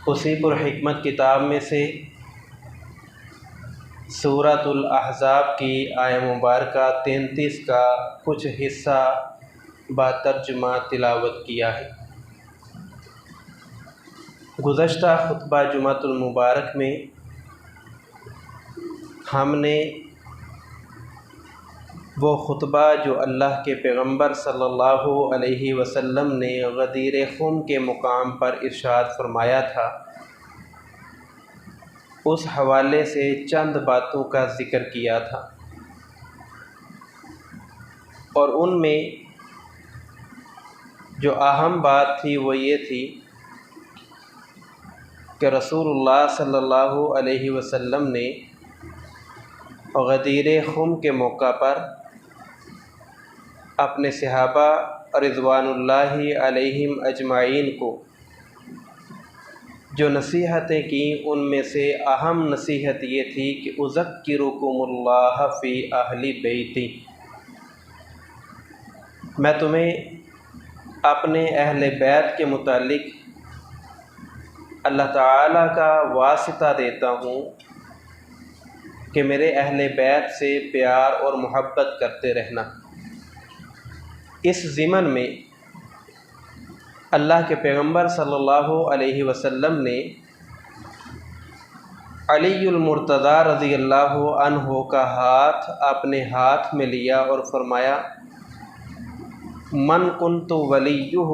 اسی پر حکمت کتاب میں سے سورۃ الاحزاب کی آیہ مبارکہ 33 کا کچھ حصہ با ترجمہ تلاوت کیا ہے۔ گزشتہ خطبہ جمعۃ المبارک میں ہم نے وہ خطبہ جو اللہ کے پیغمبر صلی اللہ علیہ وسلم نے غدیر خم کے مقام پر ارشاد فرمایا تھا، اس حوالے سے چند باتوں کا ذکر کیا تھا، اور ان میں جو اہم بات تھی وہ یہ تھی کہ رسول اللہ صلی اللہ علیہ وسلم نے غدیر خم کے موقع پر اپنے صحابہ رضوان اللہ علیہم اجمعین کو جو نصیحتیں کیں ان میں سے اہم نصیحت یہ تھی کہ اذکرکم اللہ فی اہل بیتی، میں تمہیں اپنے اہل بیت کے متعلق اللہ تعالیٰ کا واسطہ دیتا ہوں کہ میرے اہل بیت سے پیار اور محبت کرتے رہنا۔ اس ضمن میں اللہ کے پیغمبر صلی اللہ علیہ وسلم نے علی المرتضیٰ رضی اللہ عنہ کا ہاتھ اپنے ہاتھ میں لیا اور فرمایا، من کنت ولیہ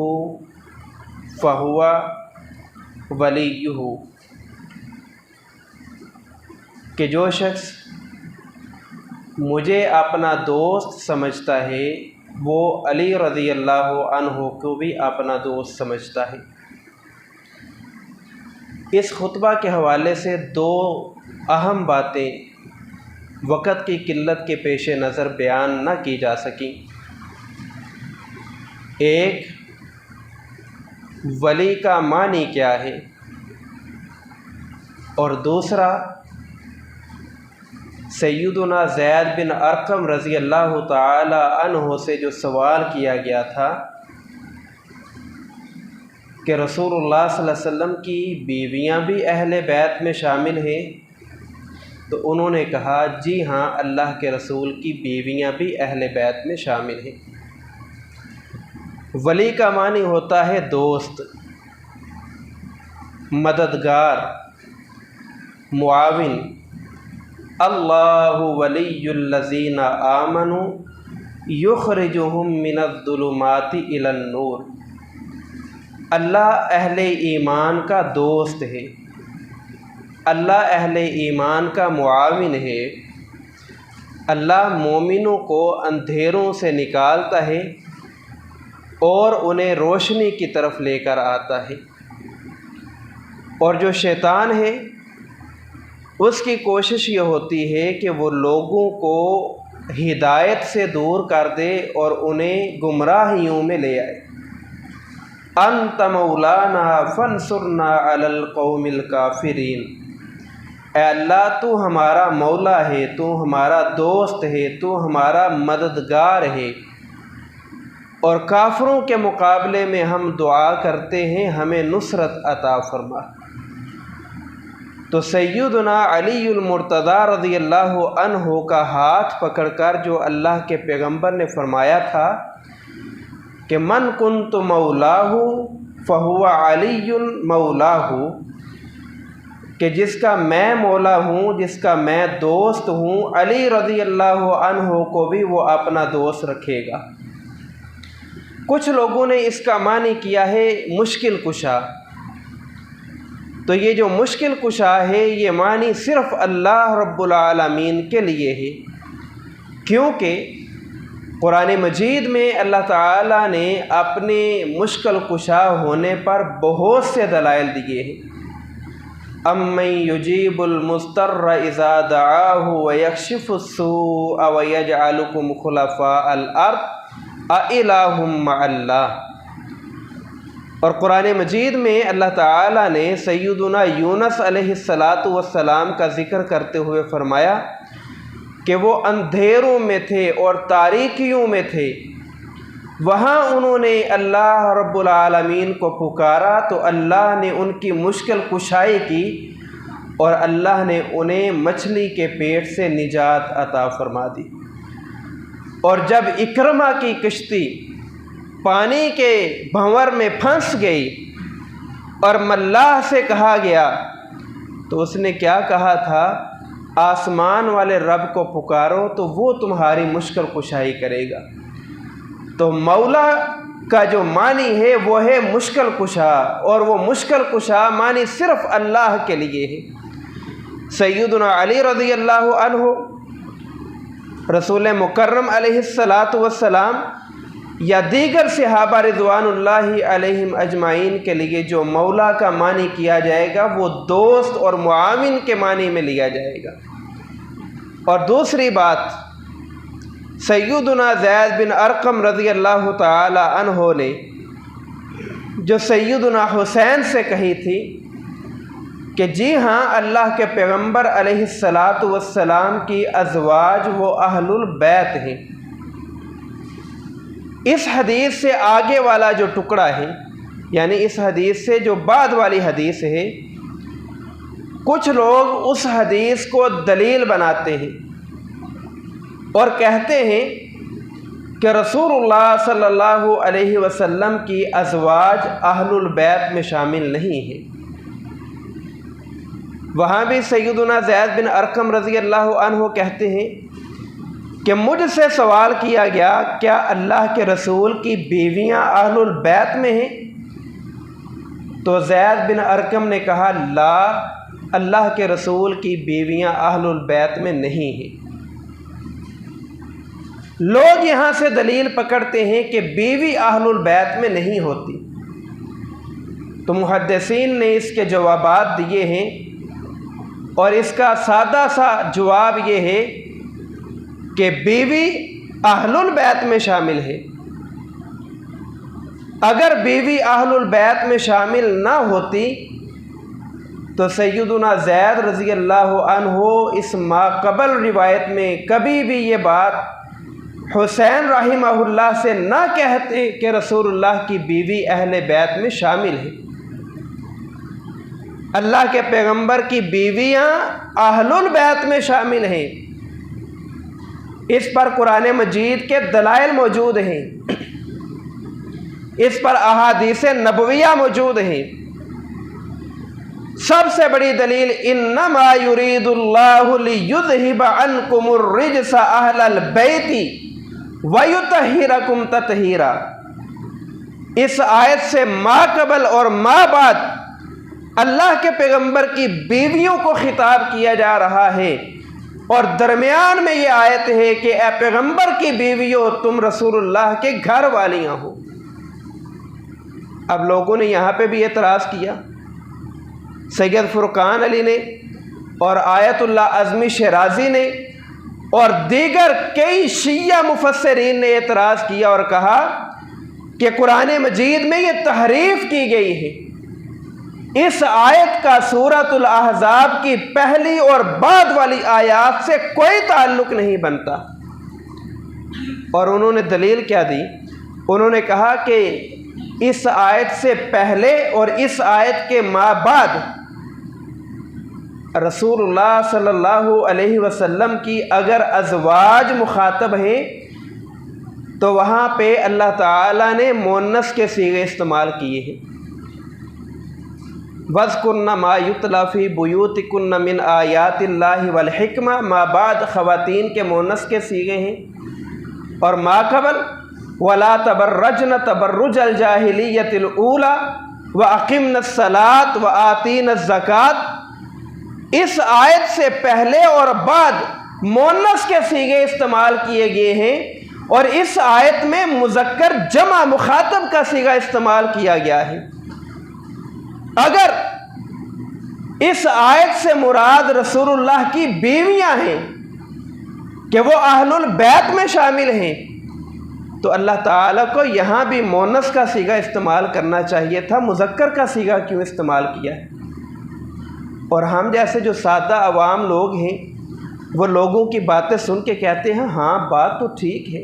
فہو ولیہ، کہ جو شخص مجھے اپنا دوست سمجھتا ہے وہ علی رضی اللہ عنہ کو بھی اپنا دوست سمجھتا ہے۔ اس خطبہ کے حوالے سے دو اہم باتیں وقت کی قلت کے پیش نظر بیان نہ کی جا سکیں۔ ایک، ولی کا معنی کیا ہے، اور دوسرا سیدنا زید بن ارقم رضی اللہ تعالی عنہ سے جو سوال کیا گیا تھا کہ رسول اللہ صلی اللہ علیہ وسلم کی بیویاں بھی اہل بیت میں شامل ہیں، تو انہوں نے کہا جی ہاں، اللہ کے رسول کی بیویاں بھی اہل بیت میں شامل ہیں۔ ولی کا معنی ہوتا ہے دوست، مددگار، معاون۔ اللہ ولی الذین آمنوا یخرجہم من الظلمات الی النور، اللہ اہل ایمان کا دوست ہے، اللہ اہل ایمان کا معاون ہے، اللہ مومنوں کو اندھیروں سے نکالتا ہے اور انہیں روشنی کی طرف لے کر آتا ہے، اور جو شیطان ہے اس کی کوشش یہ ہوتی ہے کہ وہ لوگوں کو ہدایت سے دور کر دے اور انہیں گمراہیوں میں لے آئے۔ انت مولانا فانصرنا علی القوم الکافرین، اے اللہ تو ہمارا مولا ہے، تو ہمارا دوست ہے، تو ہمارا مددگار ہے، اور کافروں کے مقابلے میں ہم دعا کرتے ہیں ہمیں نصرت عطا فرما۔ تو سیدنا علی المرتضیٰ رضی اللہ عنہ کا ہاتھ پکڑ کر جو اللہ کے پیغمبر نے فرمایا تھا کہ من کنت مولاہ فہو علی مولاہ، کہ جس کا میں مولا ہوں، جس کا میں دوست ہوں، علی رضی اللہ عنہ کو بھی وہ اپنا دوست رکھے گا۔ کچھ لوگوں نے اس کا معنی کیا ہے مشکل کشا، تو یہ جو مشکل کشا ہے یہ معنی صرف اللہ رب العالمین کے لیے ہے، کیونکہ قرآن مجید میں اللہ تعالیٰ نے اپنے مشکل کشا ہونے پر بہت سے دلائل دیے ہیں۔ امن یجیب المضطر اذا دعاہ ویکشف السوء ویجعلکم خلفاء الارض االہ مع اللہ، اور قرآن مجید میں اللہ تعالیٰ نے سیدنا یونس علیہ السلام کا ذکر کرتے ہوئے فرمایا کہ وہ اندھیروں میں تھے اور تاریکیوں میں تھے، وہاں انہوں نے اللہ رب العالمین کو پکارا تو اللہ نے ان کی مشکل کشائی کی اور اللہ نے انہیں مچھلی کے پیٹ سے نجات عطا فرما دی۔ اور جب اکرمہ کی کشتی پانی کے بھنور میں پھنس گئی اور ملاح سے کہا گیا تو اس نے کیا کہا تھا؟ آسمان والے رب کو پکارو تو وہ تمہاری مشکل کشائی کرے گا۔ تو مولا کا جو معنی ہے وہ ہے مشکل کشا، اور وہ مشکل کشا معنی صرف اللہ کے لیے ہے۔ سیدنا علی رضی اللہ عنہ، رسول مکرم علیہ السلام یا دیگر صحابہ رضوان اللہ علیہم اجمعین کے لیے جو مولا کا معنی کیا جائے گا وہ دوست اور معاون کے معنی میں لیا جائے گا۔ اور دوسری بات، سیدنا زید بن ارقم رضی اللہ تعالی عنہ نے جو سیدنا حسین سے کہی تھی کہ جی ہاں اللہ کے پیغمبر علیہ السلام کی ازواج وہ اہل البیت ہیں، اس حدیث سے آگے والا جو ٹکڑا ہے، یعنی اس حدیث سے جو بعد والی حدیث ہے، کچھ لوگ اس حدیث کو دلیل بناتے ہیں اور کہتے ہیں کہ رسول اللہ صلی اللہ علیہ وسلم کی ازواج اہل البیت میں شامل نہیں ہیں۔ وہاں بھی سیدنا زید بن ارقم رضی اللہ عنہ کہتے ہیں کہ مجھ سے سوال کیا گیا کیا اللہ کے رسول کی بیویاں اہل البیت میں ہیں؟ تو زید بن ارقم نے کہا لا، اللہ کے رسول کی بیویاں اہل البیت میں نہیں ہیں۔ لوگ یہاں سے دلیل پکڑتے ہیں کہ بیوی اہل البیت میں نہیں ہوتی، تو محدثین نے اس کے جوابات دیے ہیں، اور اس کا سادہ سا جواب یہ ہے کہ بیوی اہل البیت میں شامل ہے۔ اگر بیوی اہل البیت میں شامل نہ ہوتی تو سیدنا زید رضی اللہ عنہ اس ماقبل روایت میں کبھی بھی یہ بات حسین رحمہ اللہ سے نہ کہتے کہ رسول اللہ کی بیوی اہل بیت میں شامل ہے۔ اللہ کے پیغمبر کی بیویاں اہل البیت میں شامل ہیں، اس پر قرآن مجید کے دلائل موجود ہیں، اس پر احادیث نبویہ موجود ہیں۔ سب سے بڑی دلیل انما یرید اللہ لیذہب عنکم الرجس اہل البیت ویطہرکم تطہیرا، اس آیت سے ما قبل اور ما بعد اللہ کے پیغمبر کی بیویوں کو خطاب کیا جا رہا ہے، اور درمیان میں یہ آیت ہے کہ اے پیغمبر کی بیویوں تم رسول اللہ کے گھر والیاں ہو۔ اب لوگوں نے یہاں پہ بھی اعتراض کیا، سید فرقان علی نے اور آیت اللہ اعظمی شیرازی نے اور دیگر کئی شیعہ مفسرین نے اعتراض کیا اور کہا کہ قرآن مجید میں یہ تحریف کی گئی ہے، اس آیت کا سورۃ الاحزاب کی پہلی اور بعد والی آیات سے کوئی تعلق نہیں بنتا۔ اور انہوں نے دلیل کیا دی؟ انہوں نے کہا کہ اس آیت سے پہلے اور اس آیت کے ما بعد رسول اللہ صلی اللہ علیہ وسلم کی اگر ازواج مخاطب ہیں تو وہاں پہ اللہ تعالیٰ نے مؤنث کے صیغے استعمال کیے ہیں، وَاذْكُرْنَ مَا يُتْلَى فِي بُيُوتِكُنَّ مِنْ آیَاتِ اللَّهِ وَالْحِکْمَةِ، ما بعد خواتین کے مؤنث کے صیغے ہیں، اور ما قبل وَلَا تَبَرَّجْنَ تَبَرُّجَ الْجَاهِلِيَّةِ الْأُولَى وَأَقِمْنَ الصَّلَاةَ وَآتِينَ الزَّكَاةَ، اس آیت سے پہلے اور بعد مؤنث کے صیغے استعمال کیے گئے ہیں، اور اس آیت میں مذکر جمع مخاطب کا صیغہ استعمال کیا گیا ہے۔ اگر اس آیت سے مراد رسول اللہ کی بیویاں ہیں کہ وہ اہل البیت میں شامل ہیں، تو اللہ تعالیٰ کو یہاں بھی مؤنث کا صیغہ استعمال کرنا چاہیے تھا، مذکر کا صیغہ کیوں استعمال کیا ہے؟ اور ہم جیسے جو سادہ عوام لوگ ہیں وہ لوگوں کی باتیں سن کے کہتے ہیں ہاں بات تو ٹھیک ہے،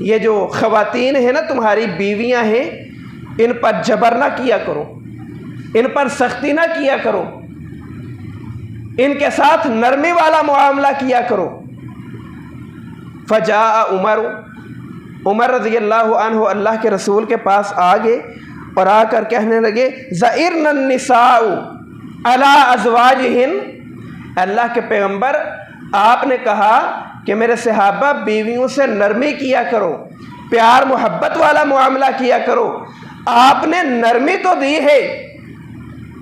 یہ جو خواتین ہیں نا تمہاری بیویاں ہیں، ان پر جبر نہ کیا کرو، ان پر سختی نہ کیا کرو، ان کے ساتھ نرمی والا معاملہ کیا کرو۔ فجاء عمر رضی اللہ عنہ اللہ کے رسول کے پاس آ گئے اور آ کر کہنے لگے زئرن النساء علی ازواجہن، اللہ کے پیغمبر آپ نے کہا کہ میرے صحابہ بیویوں سے نرمی کیا کرو، پیار محبت والا معاملہ کیا کرو۔ آپ نے نرمی تو دی ہے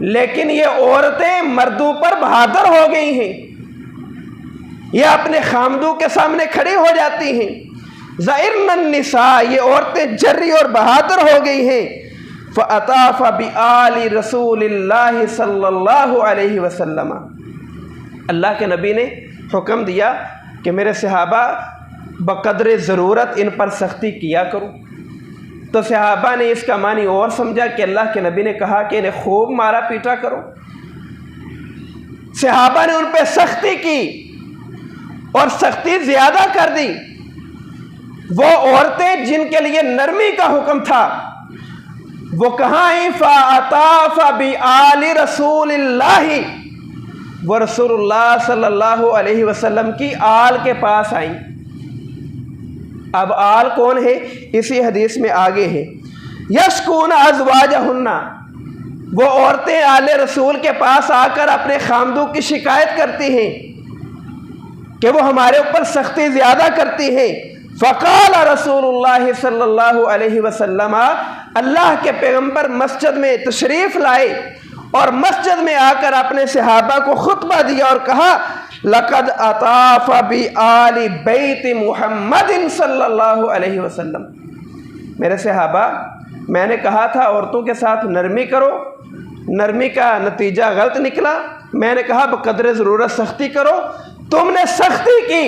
لیکن یہ عورتیں مردوں پر بہادر ہو گئی ہیں، یہ اپنے خامدوں کے سامنے کھڑی ہو جاتی ہیں۔ زئرن النساء، یہ عورتیں جری اور بہادر ہو گئی ہیں۔ فأطاف بآل رسول اللہ صلی اللہ علیہ وسلم، اللہ کے نبی نے حکم دیا کہ میرے صحابہ بقدر ضرورت ان پر سختی کیا کرو۔ تو صحابہ نے اس کا معنی اور سمجھا کہ اللہ کے نبی نے کہا کہ انہیں خوب مارا پیٹا کرو۔ صحابہ نے ان پہ سختی کی اور سختی زیادہ کر دی۔ وہ عورتیں جن کے لیے نرمی کا حکم تھا وہ کہاں آئیں؟ فَأَطَافَ بِآلِ رسول اللہ، وہ رسول اللہ صلی اللہ علیہ وسلم کی آل کے پاس آئیں۔ اب آل کون ہے؟ اسی حدیث میں آگے ہے یشکون ازواجہن، وہ عورتیں آل رسول کے پاس آ کر اپنے خامدوں کی شکایت کرتی ہیں کہ وہ ہمارے اوپر سختی زیادہ کرتی ہیں۔ فقال رسول اللہ صلی اللہ علیہ وسلم، اللہ کے پیغمبر مسجد میں تشریف لائے اور مسجد میں آ کر اپنے صحابہ کو خطبہ دیا اور کہا لقد اطاف بآل بیت محمد صلی اللہ علیہ وسلم، میرے صحابہ میں نے کہا تھا عورتوں کے ساتھ نرمی کرو، نرمی کا نتیجہ غلط نکلا، میں نے کہا بقدر ضرورت سختی کرو، تم نے سختی کی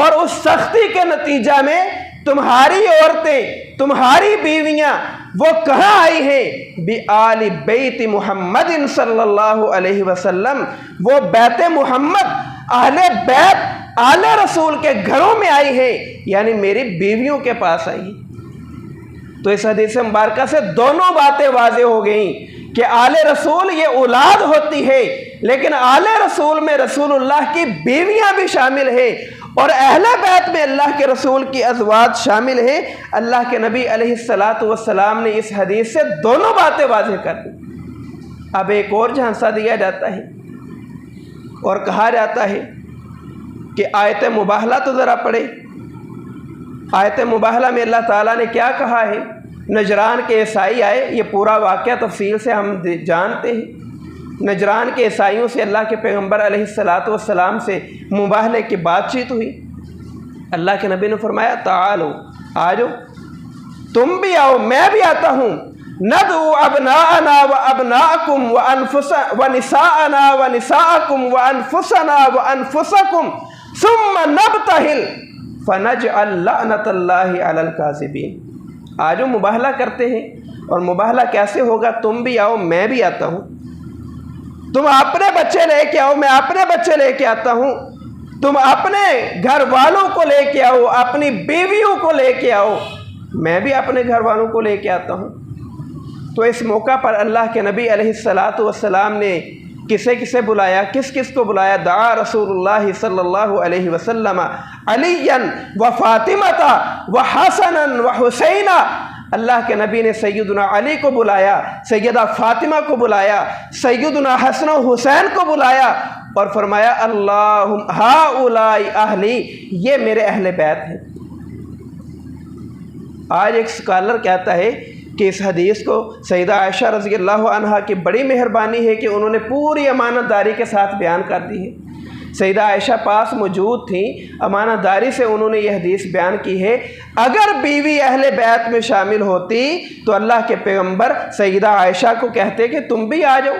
اور اس سختی کے نتیجہ میں تمہاری عورتیں، تمہاری بیویاں وہ کہاں آئی ہیں؟ بآل بیت محمد صلی اللہ علیہ وسلم، وہ بیت محمد، اہل بیت، آل رسول کے گھروں میں آئی ہے، یعنی میری بیویوں کے پاس آئی۔ تو اس حدیث مبارکہ سے دونوں باتیں واضح ہو گئیں کہ آل رسول یہ اولاد ہوتی ہے، لیکن آل رسول میں رسول اللہ کی بیویاں بھی شامل ہیں اور اہل بیت میں اللہ کے رسول کی ازواج شامل ہیں۔ اللہ کے نبی علیہ السلام نے اس حدیث سے دونوں باتیں واضح کر دی۔ اب ایک اور جھانسا دیا جاتا ہے اور کہا جاتا ہے کہ آیت مباہلہ تو ذرا پڑھے۔ آیت مباہلہ میں اللہ تعالیٰ نے کیا کہا ہے؟ نجران کے عیسائی آئے، یہ پورا واقعہ تفصیل سے ہم جانتے ہیں۔ نجران کے عیسائیوں سے اللہ کے پیغمبر علیہ السلام سے مباہلے کی بات چیت ہوئی۔ اللہ کے نبی نے فرمایا تعالو، آ جاؤ، تم بھی آؤ، میں بھی آتا ہوں۔ ندعو ابناءنا وابناءکم ونساءنا ونساءکم وانفسنا وانفسکم ثم نبتہل فنجعل لعنت اللہ علی الکاذبین۔ آ جاؤ، مباہلہ کرتے ہیں، اور مباہلہ کیسے ہوگا؟ تم بھی آؤ، میں بھی آتا ہوں، تم اپنے بچے لے کے آؤ، میں اپنے بچے لے کے آتا ہوں، تم اپنے گھر والوں کو لے کے آؤ، اپنی بیویوں کو لے کے آؤ، میں بھی اپنے گھر والوں کو لے کے آتا ہوں۔ تو اس موقع پر اللہ کے نبی علیہ السلام نے کسے کسے بلایا، کس کس کو بلایا؟ دعا رسول اللہ صلی اللہ علیہ وسلم علیًا و فاطمۃ و حسنا و حسینا، اللہ کے نبی نے سیدنا علی کو بلایا، سیدہ فاطمہ کو بلایا، سیدنا حسن و حسین کو بلایا اور فرمایا اللہم ہؤلاء اہلی، یہ میرے اہل بیت ہیں۔ آج ایک اسکالر کہتا ہے کہ اس حدیث کو سیدہ عائشہ رضی اللہ عنہا کی بڑی مہربانی ہے کہ انہوں نے پوری امانت داری کے ساتھ بیان کر دی ہے۔ سیدہ عائشہ پاس موجود تھیں، امانت داری سے انہوں نے یہ حدیث بیان کی ہے۔ اگر بیوی اہل بیت میں شامل ہوتی تو اللہ کے پیغمبر سیدہ عائشہ کو کہتے کہ تم بھی آ جاؤ۔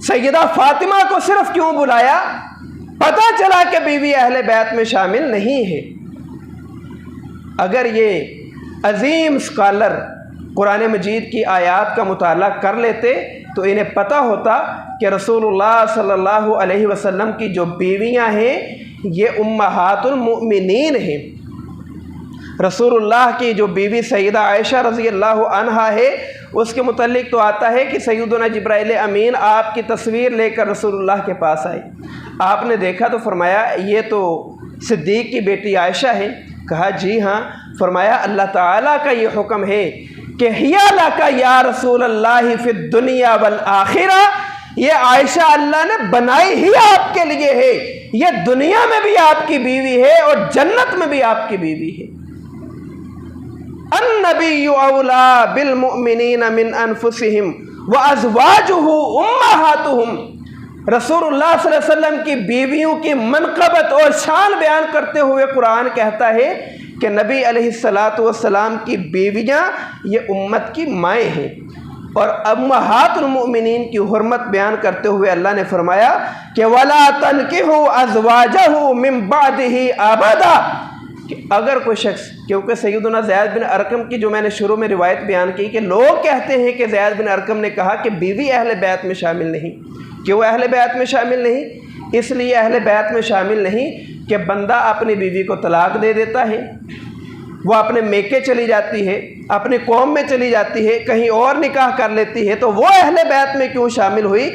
سیدہ فاطمہ کو صرف کیوں بلایا؟ پتہ چلا کہ بیوی اہل بیت میں شامل نہیں ہے۔ اگر یہ عظیم اسکالر قرآن مجید کی آیات کا مطالعہ کر لیتے تو انہیں پتہ ہوتا کہ رسول اللہ صلی اللہ علیہ وسلم کی جو بیویاں ہیں یہ امہات المؤمنین ہیں، رسول اللہ کی جو بیوی سیدہ عائشہ رضی اللہ عنہا ہے اس کے متعلق تو آتا ہے کہ سیدنا جبرائیل امین آپ کی تصویر لے کر رسول اللہ کے پاس آئے، آپ نے دیکھا تو فرمایا یہ تو صدیق کی بیٹی عائشہ ہے، کہا جی ہاں، فرمایا اللہ تعالیٰ کا یہ حکم ہے کہ ہیا لکا یا رسول اللہ فی الدنیا والآخرہ، یہ عائشہ اللہ نے بنائی ہی آپ کے لیے ہے، یہ دنیا میں بھی آپ کی بیوی ہے اور جنت میں بھی آپ کی بیوی ہے۔ النبی اولا بالمؤمنین من انفسہم وازواجہ امہاتہم، رسول اللہ صلی اللہ علیہ وسلم کی بیویوں کی منقبت اور شان بیان کرتے ہوئے قرآن کہتا ہے کہ نبی علیہ السلام کی بیویاں یہ امت کی مائیں ہیں، اور امہات المؤمنین کی حرمت بیان کرتے ہوئے اللہ نے فرمایا کہ وَلَا تَنْكِحُوا أَزْوَاجَهُ مِن بَعْدِهِ أَبَدًا، کہ اگر کوئی شخص، کیونکہ سیدنا زید بن ارقم کی جو میں نے شروع میں روایت بیان کی کہ لوگ کہتے ہیں کہ زید بن ارقم نے کہا کہ بیوی اہل بیت میں شامل نہیں، کہ وہ اہل بیت میں شامل نہیں، اس لیے اہل بیت میں شامل نہیں کہ بندہ اپنی بیوی کو طلاق دے دیتا ہے، وہ اپنے میکے چلی جاتی ہے، اپنی قوم میں چلی جاتی ہے، کہیں اور نکاح کر لیتی ہے، تو وہ اہل بیت میں کیوں شامل ہوئی؟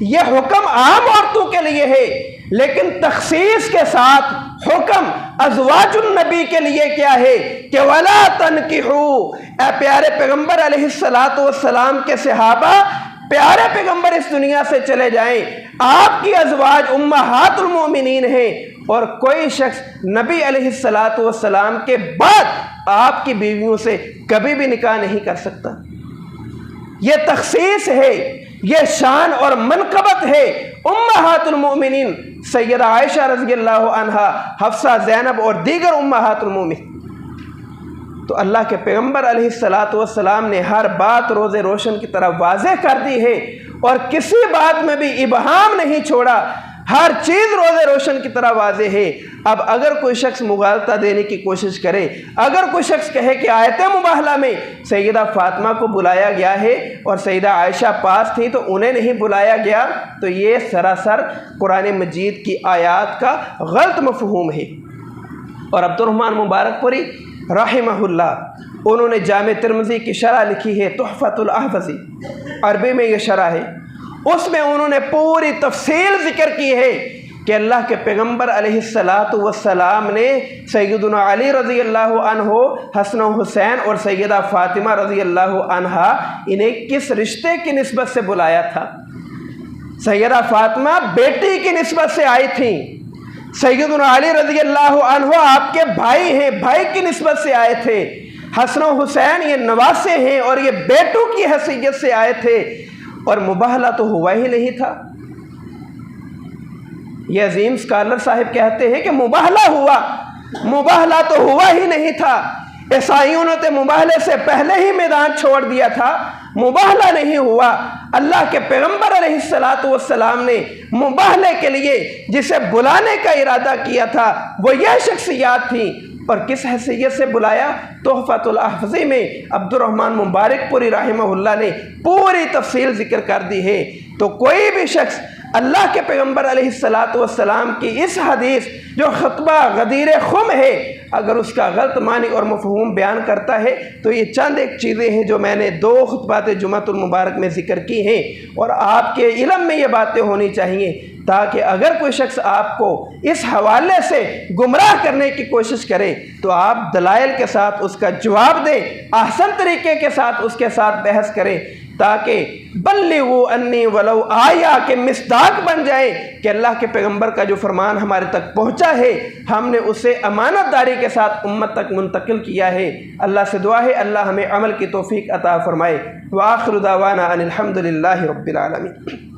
یہ حکم عام عورتوں کے لیے ہے، لیکن تخصیص کے ساتھ حکم ازواج النبی کے لیے کیا ہے کہ وَلَا تَنْكِحُوا، اے پیارے پیغمبر علیہ السلام کے صحابہ، پیارے پیغمبر اس دنیا سے چلے جائیں، آپ کی ازواج امہات المؤمنین ہیں، اور کوئی شخص نبی علیہ السلام کے بعد آپ کی بیویوں سے کبھی بھی نکاح نہیں کر سکتا۔ یہ تخصیص ہے، یہ شان اور منقبت ہے امہات المؤمنین سیدہ عائشہ رضی اللہ عنہا، حفصہ، زینب اور دیگر امہات المؤمنین۔ تو اللہ کے پیغمبر علیہ السلام نے ہر بات روز روشن کی طرح واضح کر دی ہے، اور کسی بات میں بھی ابہام نہیں چھوڑا، ہر چیز روز روشن کی طرح واضح ہے۔ اب اگر کوئی شخص مغالطہ دینے کی کوشش کرے، اگر کوئی شخص کہے کہ آیت مباہلہ میں سیدہ فاطمہ کو بلایا گیا ہے اور سیدہ عائشہ پاس تھی تو انہیں نہیں بلایا گیا، تو یہ سراسر قرآن مجید کی آیات کا غلط مفہوم ہے۔ اور عبدالرحمن مبارک پوری رحمہ اللہ، انہوں نے جامع ترمذی کی شرح لکھی ہے تحفۃ الاحوذی، عربی میں یہ شرح ہے، اس میں انہوں نے پوری تفصیل ذکر کی ہے کہ اللہ کے پیغمبر علیہ السلام نے سیدنا علی رضی اللہ عنہ، حسن و حسین اور سیدہ فاطمہ رضی اللہ عنہا انہیں کس رشتے کی نسبت سے بلایا تھا۔ سیدہ فاطمہ بیٹی کی نسبت سے آئی تھیں، سیدنا علی رضی اللہ عنہ آپ کے بھائی ہیں، بھائی کی نسبت سے آئے تھے، حسن و حسین یہ نواسے ہیں اور یہ بیٹوں کی حیثیت سے آئے تھے، اور مباہلہ تو ہوا ہی نہیں تھا۔ یہ عظیم اسکالر صاحب کہتے ہیں کہ مباہلہ ہوا، مباہلہ تو ہوا ہی نہیں تھا، عیسائیوں نے تو مباہلے سے پہلے ہی میدان چھوڑ دیا تھا، مباہلہ نہیں ہوا۔ اللہ کے پیغمبر علیہ السلام نے مباہلے کے لیے جسے بلانے کا ارادہ کیا تھا وہ یہ شخصیات تھیں، اور کس حیثیت سے بلایا؟ تحفۃ الاحوذی میں عبدالرحمن مبارک پوری رحمہ اللہ نے پوری تفصیل ذکر کر دی ہے۔ تو کوئی بھی شخص اللہ کے پیغمبر علیہ السلام کی اس حدیث جو خطبہ غدیر خم ہے، اگر اس کا غلط معنی اور مفہوم بیان کرتا ہے تو یہ چند ایک چیزیں ہیں جو میں نے 2 خطبات جمعۃ المبارک میں ذکر کی ہیں، اور آپ کے علم میں یہ باتیں ہونی چاہیے تاکہ اگر کوئی شخص آپ کو اس حوالے سے گمراہ کرنے کی کوشش کرے تو آپ دلائل کے ساتھ اس کا جواب دیں، احسن طریقے کے ساتھ اس کے ساتھ بحث کریں، تاکہ بلغوا انی ولو آیا کے مصداق بن جائیں کہ اللہ کے پیغمبر کا جو فرمان ہمارے تک پہنچا ہے ہم نے اسے امانت داری کے ساتھ امت تک منتقل کیا ہے۔ اللہ سے دعا ہے اللہ ہمیں عمل کی توفیق عطا فرمائے۔ وآخر دعوانا ان الحمد للہ رب العالمین۔